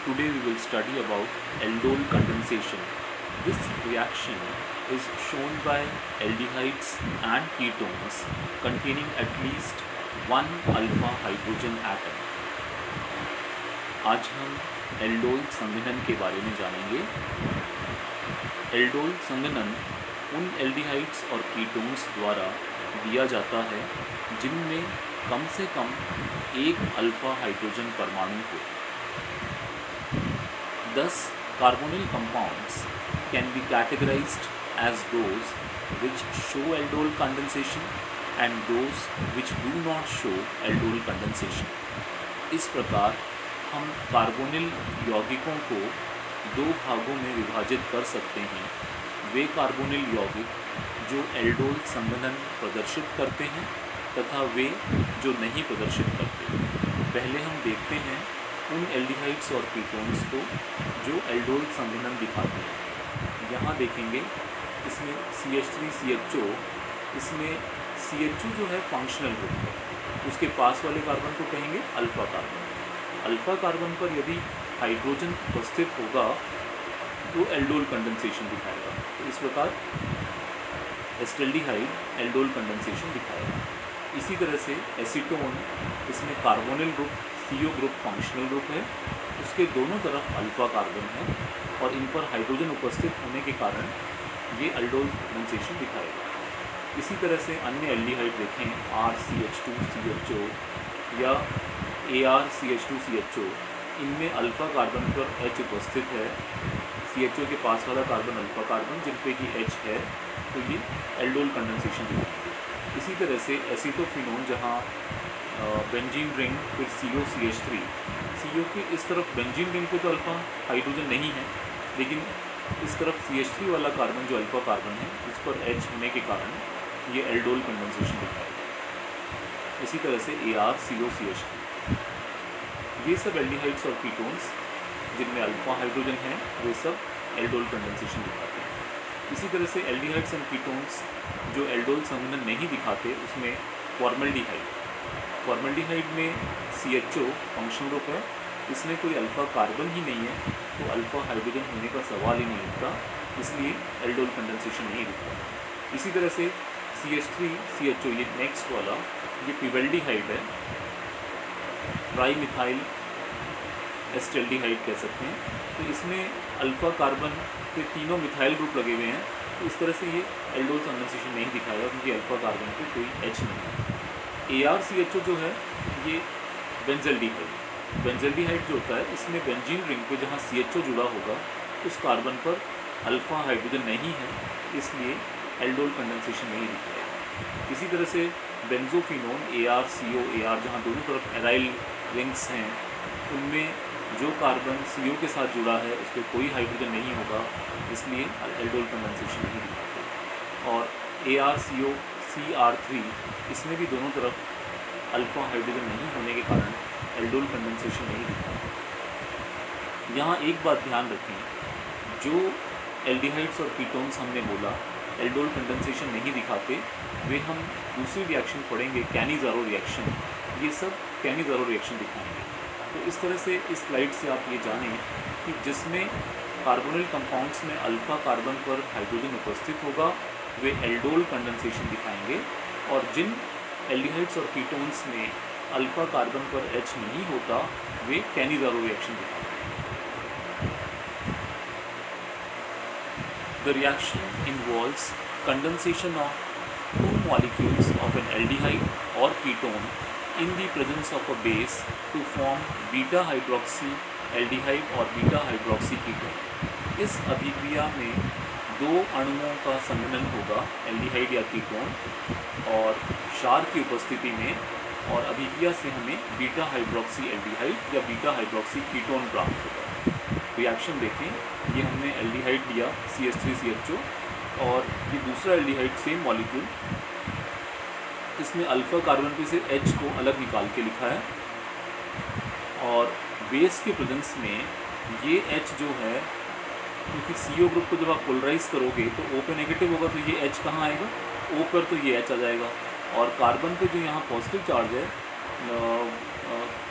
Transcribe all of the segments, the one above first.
Today we will study about aldol condensation. This reaction is shown by aldehydes and ketones containing at least one alpha hydrogen atom. आज हम aldol संघनन के बारे में जानेंगे। Aldol संघनन उन एल्डिहाइड्स और कीटोन्स द्वारा दिया जाता है जिनमें कम से कम एक अल्फा हाइड्रोजन परमाणु हो। Thus, carbonyl compounds can be categorized as those which show aldol condensation and those which do not show aldol condensation. इस प्रकार हम कार्बोनिल यौगिकों को दो भागों में विभाजित कर सकते हैं। वे कार्बोनिल यौगिक जो एल्डोल संघनन प्रदर्शित करते हैं तथा वे जो नहीं प्रदर्शित करते। पहले हम देखते हैं उन एल्डिहाइड्स और कीटोन्स को जो एल्डोल संघनन दिखाते हैं। यहाँ देखेंगे इसमें CH3CHO, इसमें CHO जो है फंक्शनल ग्रुप है, उसके पास वाले कार्बन को कहेंगे अल्फा कार्बन। अल्फा कार्बन पर यदि हाइड्रोजन उपस्थित होगा तो एल्डोल कंडेंसेशन दिखाएगा। तो इस प्रकार एस्टल्डिहाइड एल्डोल कंडेंसेशन दिखाएगा। इसी तरह से एसीटोन, इसमें carbonyl group CO group functional group है, उसके दोनों तरफ अल्फा कार्बन है और इन पर हाइड्रोजन उपस्थित होने के कारण ये एल्डोल कंडेंसेशन दिखाएगा। इसी तरह से अन्य एल्डिहाइड देखें, RCH2CHO या ArCH2CHO, इनमें अल्फा कार्बन पर H उपस्थित है। CHO के पास वाला कार्बन अल्फा कार्बन जिन पे कि H है, तो ये एल्डोल कंडेंसेशन दिखाएंगे। इसी तरह से एसीटोफिनोन, जहाँ बेंजीन रिंग फिर COCH3, CO के इस तरफ बेंजीन रिंग पे तो अल्फा हाइड्रोजन नहीं है, लेकिन इस तरफ CH3 वाला कार्बन जो अल्फा कार्बन है उस पर H होने के कारण ये एल्डोल कंडेंसेशन दिखाएगा। इसी तरह से ArCOCH3, ये सब एल्डिहाइड्स और कीटोन्स जिनमें अल्फा हाइड्रोजन है वे सब एल्डोल कंडेंसेशन दिखाते हैं। इसी तरह से एल्डिहाइड्स एंड कीटोन्स जो एल्डोल संघनन नहीं दिखाते, उसमें फॉर्मल्डिहाइड में CHO फंक्शनल ग्रुप है, इसमें कोई अल्फा कार्बन ही नहीं है, तो अल्फा हाइड्रोजन होने का सवाल ही नहीं उठता, इसलिए एल्डोल कंडेंसेशन नहीं दिखता। इसी तरह से CH3CHO, ये नेक्स्ट वाला, ये पिवेल्डिहाइड है, ट्राई मिथाइल एस्टेल्डिहाइड कह सकते हैं। तो इसमें अल्फा कार्बन पे तीनों मिथाइल ग्रुप लगे हुए हैं, तो इस तरह से ये एल्डोल कंडेंसेशन नहीं दिखाएगा क्योंकि अल्फा कार्बन पे कोई H नहीं है। ArCHO जो है ये बेंजल्डिहाइड जो होता है, इसमें बेंजीन रिंग पे जहाँ CHO जुड़ा होगा उस कार्बन पर अल्फा हाइड्रोजन नहीं है, इसलिए एल्डोल कंडेंसेशन नहीं दिखाएगा। इसी तरह से बेंजोफिनोन ArCO, जहाँ दोनों तरफ एराइल रिंग्स हैं, उनमें जो कार्बन CO के साथ जुड़ा है उस पर कोई हाइड्रोजन नहीं होगा, इसलिए एल्डोल कंडेंसेशन नहीं दिखाते। और ArCO-CR3, इसमें भी दोनों तरफ अल्फा हाइड्रोजन नहीं होने के कारण एल्डोल कंडेंसेशन नहीं दिखाते। यहाँ एक बात ध्यान रखें, जो एल्डिहाइड्स और कीटोन्स हमने बोला एल्डोल कंडेंसेशन नहीं दिखाते, वे हम दूसरी रिएक्शन पढ़ेंगे, कैनिज़ारो रिएक्शन, ये सब कैनिज़ारो रिएक्शन दिखाएंगे। तो इस तरह से इस स्लाइड से आप ये जानें कि जिसमें कार्बोनिल कंपाउंड्स में अल्फा कार्बन पर हाइड्रोजन उपस्थित होगा वे एल्डोल कंडेंसेशन दिखाएंगे, और जिन एल्डिहाइड्स और कीटोन्स में अल्फा कार्बन पर H नहीं होता वे कैनिज़ारो रिएक्शन दिखाएंगे। The reaction involves condensation of two molecules of an aldehyde or ketone in the presence of a base to form beta hydroxy aldehyde और beta hydroxy ketone। इस अभिक्रिया में दो अणुओं का संघनन होगा, एल्डिहाइड या कीटोन, और क्षार की उपस्थिति में, और अभिक्रिया से हमें बीटा हाइड्रोक्सी एल्डिहाइड या बीटा हाइड्रोक्सी कीटोन प्राप्त होगा। रिएक्शन देखें, ये हमने एल्डिहाइड लिया CH3CHO, और ये दूसरा एल्डिहाइड सेम मॉलिक्यूल, इसमें अल्फा कार्बन पे से H को अलग निकाल के लिखा है, और बेस के प्रेजेंस में ये H जो है, क्योंकि CO ग्रुप को जब आप पोलराइज करोगे तो O पे नेगेटिव होगा, तो ये H कहाँ आएगा, O पर, तो ये H आ जाएगा। और कार्बन पे जो यहाँ पॉजिटिव चार्ज है,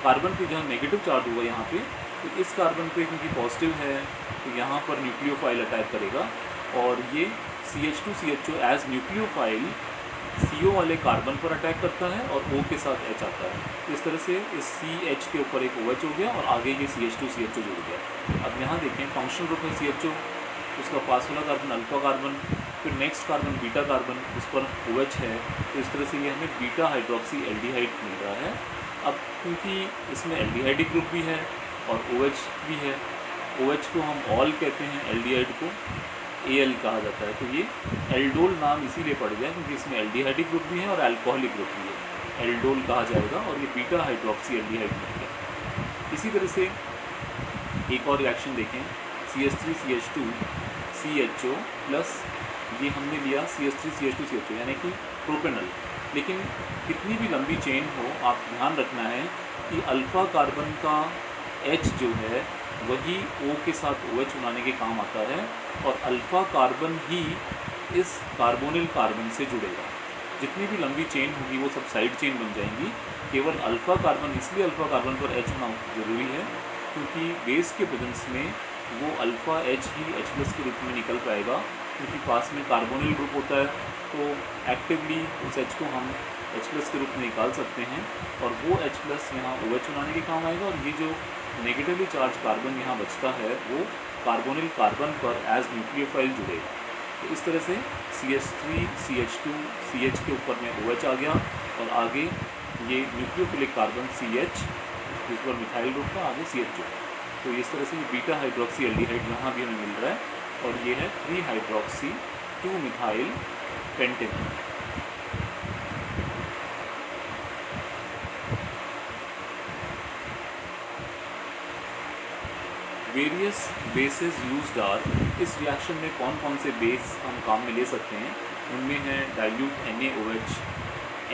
कार्बन पे जहाँ नेगेटिव चार्ज होगा यहाँ पे, तो इस कार्बन पे क्योंकि पॉजिटिव है तो यहाँ पर न्यूक्लियोफाइल अटैक करेगा और ये CH2CHO एज न्यूक्लियोफाइल CO वाले कार्बन पर अटैक करता है और O के साथ H आता है। इस तरह से इस CH के ऊपर एक OH हो गया और आगे ये CH2CHO जुड़ गया। अब यहाँ देखें फंक्शनल ग्रुप है CHO, उसका पास वाला कार्बन अल्फा कार्बन, फिर नेक्स्ट कार्बन बीटा कार्बन, उस पर OH है, तो इस तरह से ये हमें बीटा हाइड्रोक्सी एल्डिहाइड मिल रहा है। अब क्योंकि इसमें एल्डिहाइडिक ग्रुप भी है और OH भी है, OH को हम ऑल कहते हैं, एल्डिहाइड को AL कहा जाता है, तो ये एल्डोल नाम इसीलिए पड़ गया क्योंकि इसमें एल्डिहाइडिक ग्रुप भी है और अल्कोहलिक ग्रुप भी है, एल्डोल कहा जाएगा और ये बीटा हाइड्रोक्सी एल्डिहाइड मिल गया। इसी तरह से एक और रिएक्शन देखें, CH3CH2 CHO प्लस ये हमने लिया CH3CH2CHO यानी कि प्रोपेनल। लेकिन कितनी भी लंबी चेन हो, आप ध्यान रखना है कि अल्फ़ा कार्बन का H जो है वही O के साथ OH बनाने के काम आता है और अल्फ़ा कार्बन ही इस कार्बोनिल कार्बन से जुड़ेगा। जितनी भी लंबी चेन होगी वो सब साइड चेन बन जाएंगी। केवल अल्फ़ा कार्बन, इसलिए अल्फ़ा कार्बन पर H होना ज़रूरी है क्योंकि बेस के प्रेजेंस में वो अल्फ़ा H ही H+ के रूप में निकल पाएगा, क्योंकि पास में कार्बोनिल ग्रुप होता है तो एक्टिवली उस H को हम H+ के रूप में निकाल सकते हैं और वो H+ यहाँ OH बनाने के काम आएगा और ये जो नेगेटिवली चार्ज कार्बन यहाँ बचता है वो कार्बोनिल कार्बन पर एज न्यूक्लियोफाइल जुड़ेगा। तो इस तरह से CH3 CH2 CH के ऊपर में OH आ गया और आगे ये न्यूक्लियोफिलिक कार्बन CH जिस पर मिथाइल ग्रुप का, आगे CH जुड़ा। तो इस तरह से ये बीटा हाइड्रोक्सी एल्डिहाइड यहाँ भी हमें मिल रहा है और ये है 3 hydroxy 2 methyl pentane. Various bases used are, इस रिएक्शन में कौन कौन से बेस हम काम में ले सकते हैं, उनमें है dilute NaOH,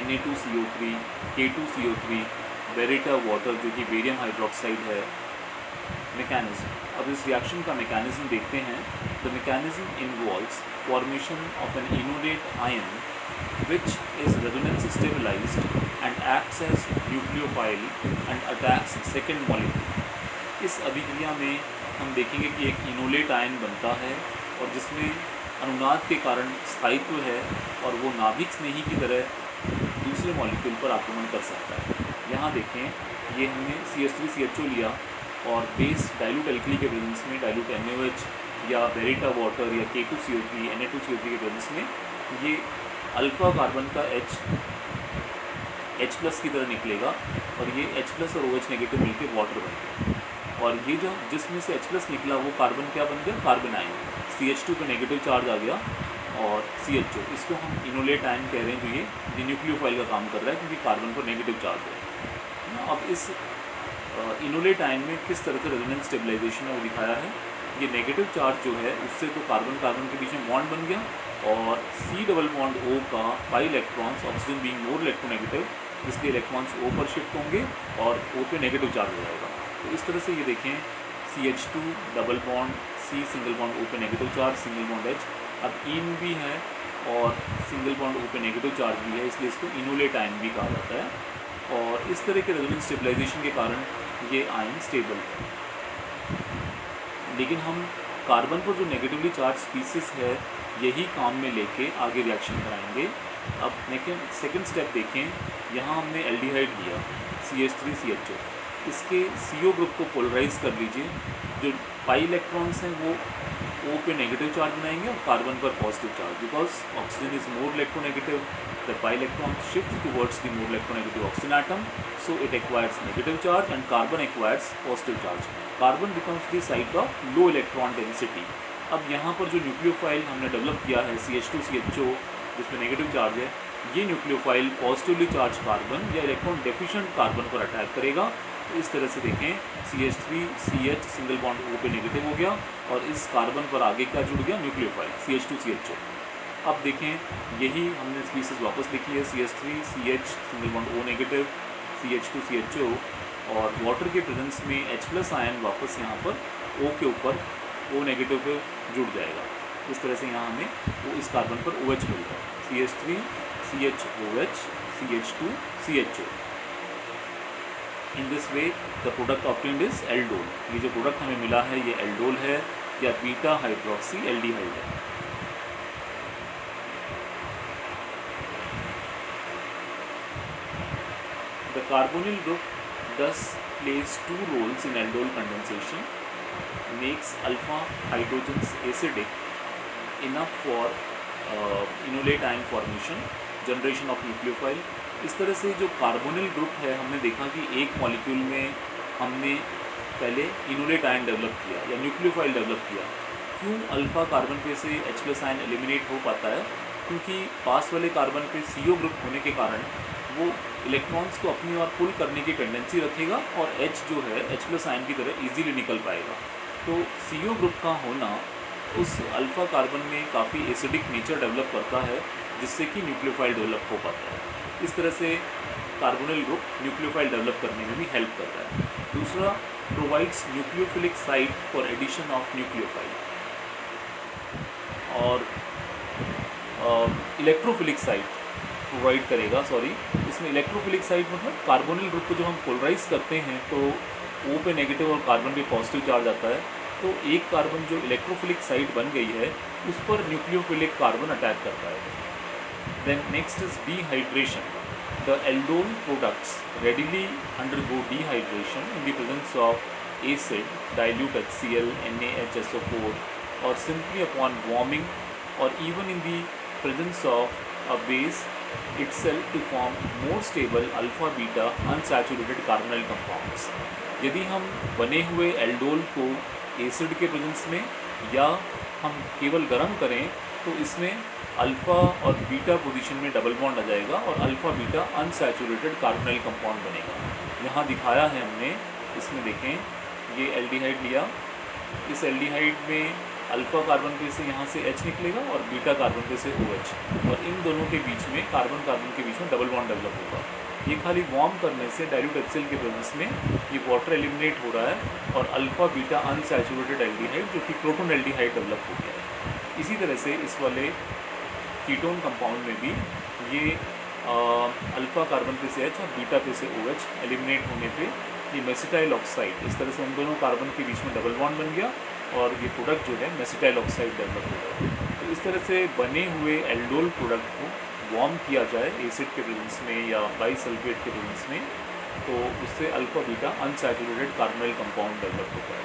Na2CO3, K2CO3, Beretta water जो कि बेरियम हाइड्रोक्साइड है। मैकेनिज्म, अब इस रिएक्शन का मैकेनिज्म देखते हैं। The mechanism involves formation of an enolate ion which is resonance stabilized and acts as nucleophile and attacks second molecule। इस अभिक्रिया में हम देखेंगे कि एक इनोलेट आयन बनता है और जिसमें अनुनाद के कारण स्थायित्व है और वो नाभिक स्नेही की तरह दूसरे मॉलिक्यूल पर आक्रमण कर सकता है। यहाँ देखें, ये हमने CH3CHO लिया और बेस डाइल्यूट एल्कली के प्रेजेंस में डाइल्यूट NaOH या बेरेटा वाटर या K2CO3 Na2CO3 के प्रेजेंस में ये अल्फ़ा कार्बन का H+ की तरह निकलेगा और ये H+ और OH नेगेटिव मिलकर वाटर बन गया और ये जो जिसमें से H+ निकला वो कार्बन क्या बन गया, कार्बन आयन। CH2 पे नेगेटिव चार्ज आ गया और CHO, इसको हम इनोलेट आयन कह रहे हैं जो ये न्यूक्लियोफाइल का काम कर रहा है क्योंकि कार्बन पर नेगेटिव चार्ज है। अब इस इनोलेट आयन में किस तरह से रेजोनेंस स्टेबलाइजेशन है वो दिखाया है। ये नेगेटिव चार्ज जो है उससे तो कार्बन कार्बन के बीच में बॉन्ड बन गया और C डबल बॉन्ड O का pi electrons, oxygen being more electronegative, इसलिए इलेक्ट्रॉन्स O पर शिफ्ट होंगे और O पे नेगेटिव चार्ज हो जाएगा। तो इस तरह से ये देखें, CH2 double bond C single bond O पे negative charge, single bond H। अब इन भी है और सिंगल बॉन्ड O पे नेगेटिव चार्ज भी है, इसलिए इसको इनोलेट आयन भी कहा जाता है और इस तरह के रेजोनेंस स्टेबलाइजेशन के कारण ये आयन स्टेबल है। लेकिन हम कार्बन पर जो नेगेटिवली चार्ज स्पीसीज है यही काम में लेके आगे रिएक्शन कराएंगे। अब सेकंड स्टेप देखें, यहाँ हमने एल्डिहाइड लिया CH3CHO, इसके CO ग्रुप को पोलराइज कर लीजिए। जो पाई इलेक्ट्रॉन्स हैं वो O पे नेगेटिव चार्ज बनाएंगे और कार्बन पर positive charge, because oxygen is more electronegative, the pi electron shift towards the more electronegative oxygen atom, so it acquires negative charge and carbon acquires positive charge. Carbon becomes the site of low electron density. अब यहाँ पर जो nucleophile हमने develop किया है CH2CHO जिसमें negative charge है, ये न्यूक्लियोफाइल पॉजिटिवली चार्ज कार्बन या इलेक्ट्रॉन डेफिशिएंट कार्बन पर अटैक करेगा। तो इस तरह से देखें, CH3CH सिंगल बॉन्ड O पे नेगेटिव हो गया और इस कार्बन पर आगे क्या जुड़ गया, न्यूक्लियोफाइल CH2CHO। अब देखें, यही हमने स्पीसीज वापस लिखी है, CH3CH single bond O negative, CH2CHO और वाटर के प्रेजेंस में H+ आयन वापस यहाँ पर O के ऊपर O नेगेटिव पे जुड़ जाएगा। इस तरह से यहाँ हमें वो इस कार्बन पर OH मिल रहा है, CH3CHOH CH2CHO। In this way the product obtained is aldol. ये जो प्रोडक्ट हमें मिला है ये एल्डोल है या बीटा हाइड्रोक्सी एल्डिहाइड है। The carbonyl group thus plays two roles in aldol condensation, makes alpha hydrogens acidic enough for enolate ion formation, generation of nucleophile. इस तरह से जो कार्बोनिल ग्रुप है हमने देखा कि एक मॉलिक्यूल में हमने पहले इनोलेट आयन डेवलप किया या न्यूक्लियोफाइल डेवलप किया। क्यों अल्फा कार्बन पे से H+ आयन एलिमिनेट हो पाता है? क्योंकि पास वाले कार्बन पे CO ग्रुप होने के कारण वो इलेक्ट्रॉन्स को अपनी ओर पुल करने की टेंडेंसी रखेगा और H जो है H+ आयन की तरह इजीली निकल पाएगा। तो CO ग्रुप का होना उस अल्फ़ा कार्बन में काफ़ी एसिडिक नेचर डेवलप करता है जिससे कि न्यूक्लियोफाइल डेवलप हो पाता है। इस तरह से कार्बोनिल ग्रुप न्यूक्लियोफाइल डेवलप करने में भी हेल्प करता है। दूसरा, provides nucleophilic site for addition of nucleophile और इलेक्ट्रोफिलिक साइट प्रोवाइड करेगा। इसमें इलेक्ट्रोफिलिक साइट मतलब कार्बोनिल ग्रुप को जब हम पोलराइज करते हैं तो O पे नेगेटिव और कार्बन पे पॉजिटिव चार्ज आता है, तो एक कार्बन जो इलेक्ट्रोफिलिक साइट बन गई है उस पर न्यूक्लियोफिलिक कार्बन अटैक करता है। Then next is dehydration. The aldol products readily undergo dehydration in the presence of acid dilute HCl, NaHSO4 or simply upon warming or even in the presence of a base itself to form more stable alpha beta unsaturated carbonyl compounds। यदि हम बने हुए aldol को acid के presence में या हम केवल गर्म करें तो इसमें अल्फ़ा और बीटा पोजीशन में डबल बॉन्ड आ जाएगा और alpha beta unsaturated carbonyl compound बनेगा। यहाँ दिखाया है हमने, इसमें देखें ये एल्डिहाइड लिया, इस एल्डिहाइड में अल्फ़ा कार्बन पे से यहाँ से H निकलेगा और बीटा कार्बन पे से OH, और इन दोनों के बीच में कार्बन कार्बन के बीच में डबल बॉन्ड डेवलप होगा। ये खाली वार्म करने से डाइल्यूट HCl के प्रेजेंस में ये वाटर एलिमिनेट हो रहा है और अल्फ़ा बीटा अनसैचुरेटेड एल्डिहाइड जो कि प्रोटोन एल्डिहाइड डेवलप हो गया है। इसी तरह से इस वाले कीटोन कंपाउंड में भी ये अल्फ़ा कार्बन पे से H और बीटा पे से OH एलिमिनेट होने पे ये मेसिटाइल ऑक्साइड, इस तरह से उन दोनों कार्बन के बीच में डबल बॉन्ड बन गया और ये प्रोडक्ट जो है मेसिटाइल ऑक्साइड डेवलप हो गया। तो इस तरह से बने हुए एल्डोल प्रोडक्ट को वार्म किया जाए एसिड के प्रेजेंस में या बाईसल्फेट के प्रेजेंस में, तो उससे alpha beta unsaturated carbonyl compound develop होता है।